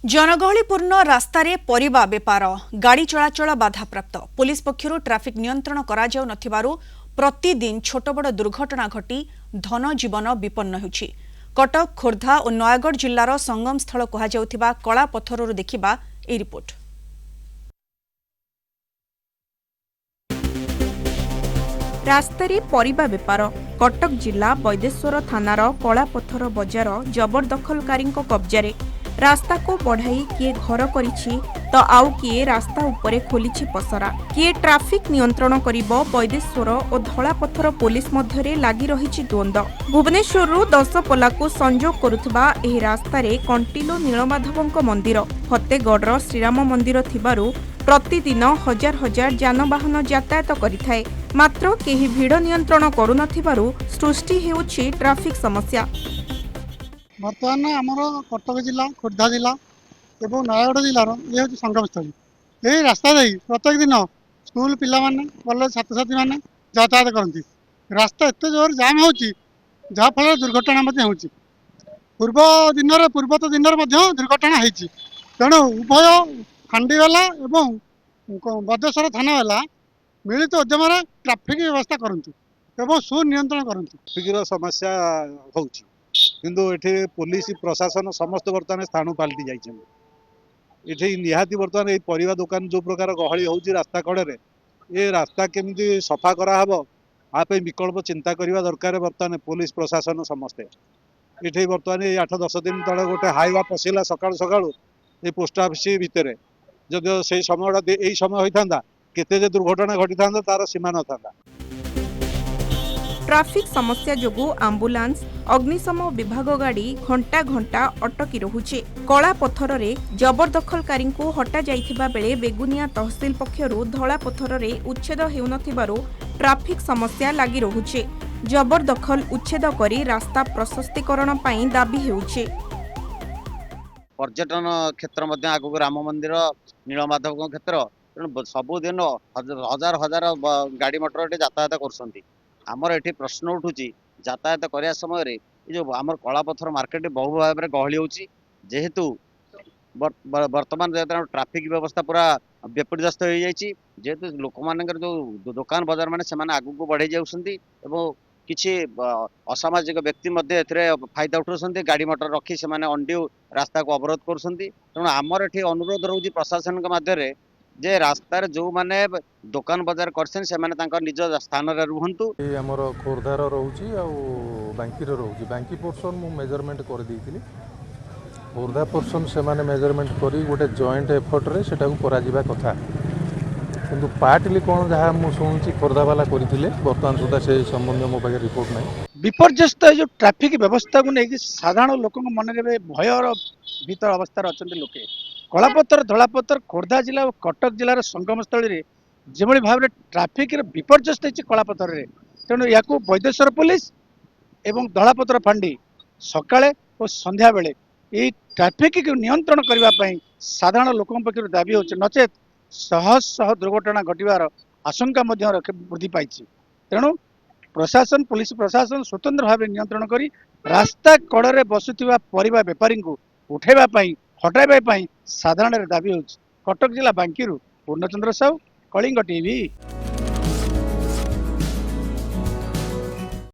जनगहलीपूर्ण रास्तारे परिबा बेपार गाड़ी चलाचल बाधाप्राप्त police पक्षरु traffic नियंत्रण करा जाउ नथिबारु प्रतिदिन छोट बड़ दुर्घटना घटी धन जीवन विपन्न होउछि। कटक खोर्धा और नयागढ़ जिल्लार संगम स्थल कहा जाउथिबा कला पत्थररु देखिबा ए रिपोर्ट। रास्तारे परिबा बेपार कटक जिला बैदेश्वर थानार कला पत्थर बजार जबरदखलकारी कब्जारे रास्ता को बढ़ाई किए घर करिछि तो आउ किए रास्ता उपरे खोलिछि पसरा किए ट्राफिक नियंत्रण करिबो बैदेश्वर और धला पत्थर पुलिस मध्यरे लागि रहिछि द्वंद्व। भुवनेश्वररु दशपल्ला को संजोग करुथबा एही रास्तारे कंटिलो नीलमाधवଙ୍କ मंदिर फतेगढ़र श्रीराम मंदिर थिबारु प्रतिदिन हजार हजार जानवाहन यातायात करिथाए मात्र केही भिड़ नियंत्रण करू नथिबारु सृष्टि हेउछि ट्राफिक समस्या। बर्तमान आमर कटक जिला खोर्धा जिला और नयागढ़ जिलार ये हूँ संगमस्थली। यही रास्ता दे प्रत्येक दिन स्कूल पिला माने कॉलेज छात्र छात्री मैंने यातायात करती। रास्ता एत जोर जाम हो जहाँफल दुर्घटना होती। पूर्वत दिन दुर्घटना होती। तेणु उभय फांडीवाला और बदेश्वर थाना वाला मिलित उद्यम ट्राफिक व्यवस्था करूँ सुनियंत्रण करूँ। ट्राफिक समस्या हो किंतु एठी पुलिस प्रशासन समस्त बर्तमान स्थान पलटि जाइए। निहाती बर्तमान ये परिवा दुकान जो प्रकार गहली होची रास्ता कड़े ये रास्ता केमती सफा कराहब आप विकल्प चिंता करने दरकार। बर्तमान पुलिस प्रशासन समस्ते ये बर्तमान 8-10 दिन तले गोटे हाईवा पशिला सका सका ये पोस्ट ऑफिस भितर जदि से समय यही समय होता केते दुर्घटना घटी था तार सीमा न था। ट्राफिक समस्या जोगु आंबुलांस अग्निशम विभाग गाड़ी घंटा घंटा अटकी रहुचे। कला पत्थर रे जबरदखलकारी को हटा जाइथिबा बेले बेगुनिया तहसील पक्षरु धला पत्थर रे उच्छेद हेउनथिबारु ट्राफिक समस्या लागि रहुचे। जबरदखल उच्छेद करी रास्ता प्रशस्तीकरण पई दाबी हेउचे। पर्यटन क्षेत्र मध्य आगु राम मंदिर नीलमाधव क्षेत्र सबुदिन हजार हजार गाड़ी मोटर यातायात करछंती। आमर एठी प्रश्न उठुची यातायात करने समय जो आमर कला पत्थर मार्केट बहु भाव में गहली होची जेहेतु वर्तमान ट्राफिक व्यवस्था पूरा विपर्यस्त हो जाइए। जेहेतु लोक मान जो दुकान बजार मैंने से आगू को बढ़े जाउछंती एवं किसी असामाजिक व्यक्ति मध्य फायदा उठाउछंती। गाड़ी मोटर रखी से अंड्यू रास्ता को अवरोध करुछंती। तेणु आमर एठी अनुरोध रोची प्रशासन माध्यम जे रास्तार जो माने दुकान बाजार करछन से माने तांका निज स्थान रे रुहंतु। हमर खोरधार रहउची आ बांकीर रहउची बांकी पोर्शन मु मेजरमेंट कर देइतिली। खोरधा पोर्शन से माने मेजरमेंट करी गोटे जॉइंट एफर्ट रे सेटा को करा जिबा कथा किंतु पार्टली कोन जहा मु सुनची खोरधा वाला करिथिले वर्तमान सुधा से संबंध मो पाखे रिपोर्ट नै। विपर्यस्त जो ट्राफिक व्यवस्था को लेकिन साधारण लोक मन में भयर भीतर अवस्था अच्छा लोके कलापत्थर धलापत्थर खोर्धा जिला और कटक जिलार संगमस्थल जो भाव में ट्राफिक विपर्यस्त होती कलापत्थर रे। तेणु या बैदेश्वर पुलिस एवं धलापत्थर फांडी सकाळे और संध्या बेले ये ट्राफिक को नियंत्रण करने साधारण लोकों पक्ष दाबी हो नचेत शह शह दुर्घटना घटवार आशंका वृद्धि पाई। तेणु प्रशासन पुलिस प्रशासन स्वतंत्र भाव नियंत्रण करी रास्ता कड़े बसुवा परिवा बेपारी को उठेबाई हटाइबाई साधारण दाबी हो। कटक जिला बांकीरू पूर्णचंद्र साहू कलिंग टीवी।